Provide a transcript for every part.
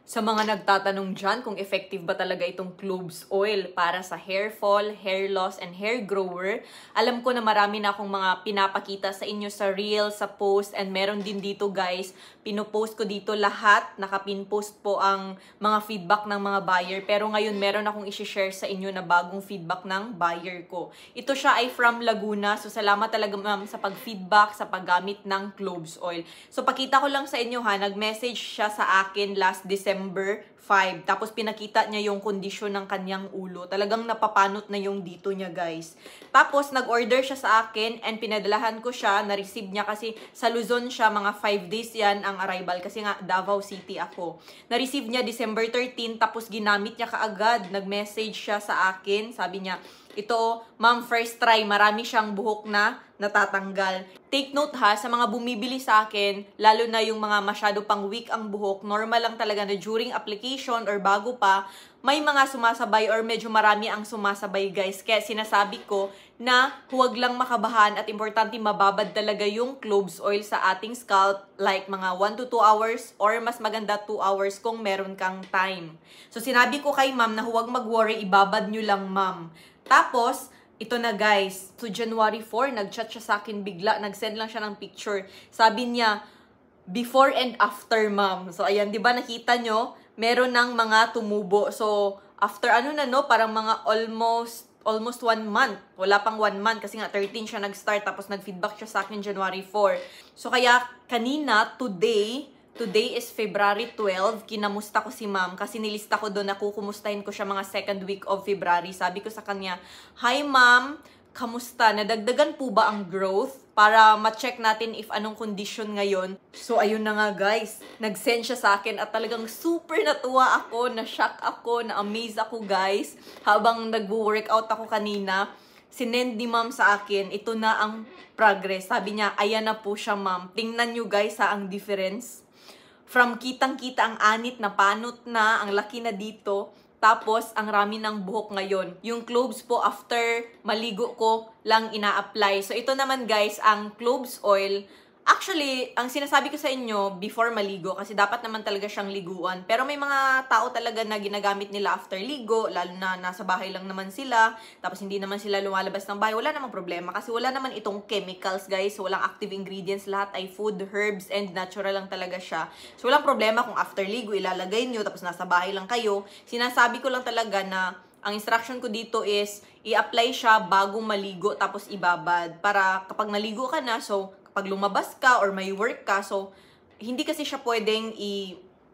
Sa mga nagtatanong dyan kung effective ba talaga itong cloves oil para sa hair fall, hair loss, and hair grower, alam ko na marami na akong mga pinapakita sa inyo sa reel, sa post, and meron din dito guys, pinopost ko dito lahat, nakapinpost po ang mga feedback ng mga buyer, pero ngayon meron akong isi-share sa inyo na bagong feedback ng buyer ko. Ito siya ay from Laguna, so salamat talaga ma'am sa pag-feedback, sa paggamit ng cloves oil. So pakita ko lang sa inyo ha, nag-message siya sa akin last December 5. Tapos pinakita niya yung kondisyon ng kanyang ulo. Talagang napapanot na yung dito niya guys. Tapos nag-order siya sa akin and pinadalahan ko siya. Na-receive niya kasi sa Luzon siya. Mga 5 days yan ang arrival. Kasi nga Davao City ako. Na-receive niya December 13. Tapos ginamit niya kaagad. Nag-message siya sa akin. Sabi niya, ito, ma'am, first try, marami siyang buhok na natatanggal. Take note ha, sa mga bumibili sa akin, lalo na yung mga masyado pang weak ang buhok, normal lang talaga na during application or bago pa, may mga sumasabay or medyo marami ang sumasabay guys. Kaya sinasabi ko na huwag lang makabahan at importante mababad talaga yung cloves oil sa ating scalp, like mga 1 to 2 hours or mas maganda 2 hours kung meron kang time. So sinabi ko kay ma'am na huwag mag-worry, ibabad nyo lang ma'am. Tapos, ito na guys, so January 4, nag-chat siya sa akin bigla, nag-send lang siya ng picture. Sabi niya, before and after ma'am. So ayan, di ba nakita nyo, meron ng mga tumubo. So after ano na no, parang mga almost 1 month. Wala pang 1 month kasi nga 13 siya nag-start tapos nag-feedback siya sa akin January 4. So kaya kanina, Today is February 12, kinamusta ko si ma'am kasi nilista ko doon na kukumustahin ko siya mga second week of February. Sabi ko sa kanya, hi ma'am, kamusta? Nadagdagan po ba ang growth? Para ma-check natin if anong condition ngayon. So ayun na nga guys, nag-send siya sa akin at talagang super natuwa ako, na-shock ako, na-amaze ako guys. Habang nag-workout ako kanina, sinend ni ma'am sa akin, ito na ang progress. Sabi niya, ayan na po siya ma'am. Tingnan nyo guys ha, ang difference. From kitang-kita ang anit na panot na, ang laki na dito. Tapos, ang rami ng buhok ngayon. Yung cloves po, after maligo ko lang ina-apply. So, ito naman guys, ang cloves oil. Actually, ang sinasabi ko sa inyo, before maligo, kasi dapat naman talaga siyang liguan. Pero may mga tao talaga na ginagamit nila after ligo, lalo na nasa bahay lang naman sila, tapos hindi naman sila lumalabas ng bahay, wala namang problema. Kasi wala naman itong chemicals, guys. Walang active ingredients, lahat ay food, herbs, and natural lang talaga siya. So, walang problema kung after ligo, ilalagay nyo, tapos nasa bahay lang kayo. Sinasabi ko lang talaga na ang instruction ko dito is, i-apply siya bago maligo, tapos ibabad. Para kapag naligo ka na, so, pag lumabas ka or may work ka, so hindi kasi siya pwedeng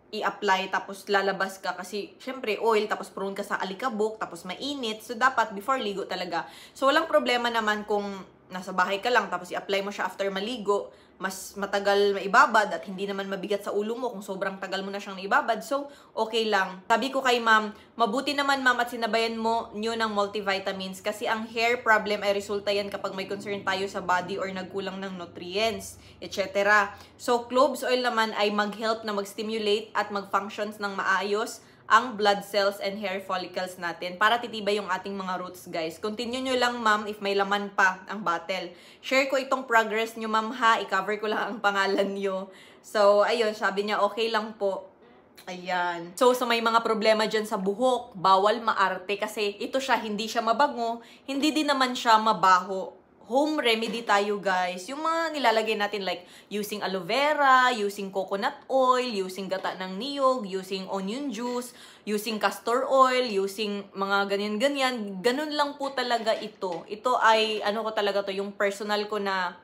i-apply tapos lalabas ka kasi syempre oil tapos prone ka sa alikabok tapos mainit, so dapat before ligo talaga. So walang problema naman kung nasa bahay ka lang tapos i-apply mo siya after maligo, mas matagal maibabad at hindi naman mabigat sa ulo mo kung sobrang tagal mo na siyang naibabad, so okay lang. Sabi ko kay ma'am, mabuti naman ma'am at sinabayan mo nyo ng multivitamins kasi ang hair problem ay resulta yan kapag may concern tayo sa body or nagkulang ng nutrients, etc. So cloves oil naman ay mag-help na mag-stimulate at mag-functions ng maayos ang blood cells and hair follicles natin para titibay yung ating mga roots, guys. Continue nyo lang, ma'am, if may laman pa ang bottle. Share ko itong progress nyo, ma'am, ha. I-cover ko lang ang pangalan nyo. So, ayun, sabi niya, okay lang po. Ayan. So, sa may mga problema dyan sa buhok, bawal maarte kasi ito siya, hindi siya mabango, hindi din naman siya mabaho. Home remedy tayo guys. Yung mga nilalagay natin like using aloe vera, using coconut oil, using gata ng niyog, using onion juice, using castor oil, using mga ganyan-ganyan. Ganun lang po talaga ito. Ito ay, ano ko talaga to, yung personal ko na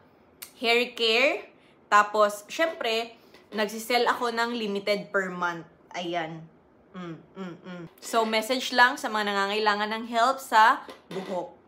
hair care. Tapos, syempre, nagsisell ako ng limited per month. Ayan. So, message lang sa mga nangangailangan ng help sa buhok.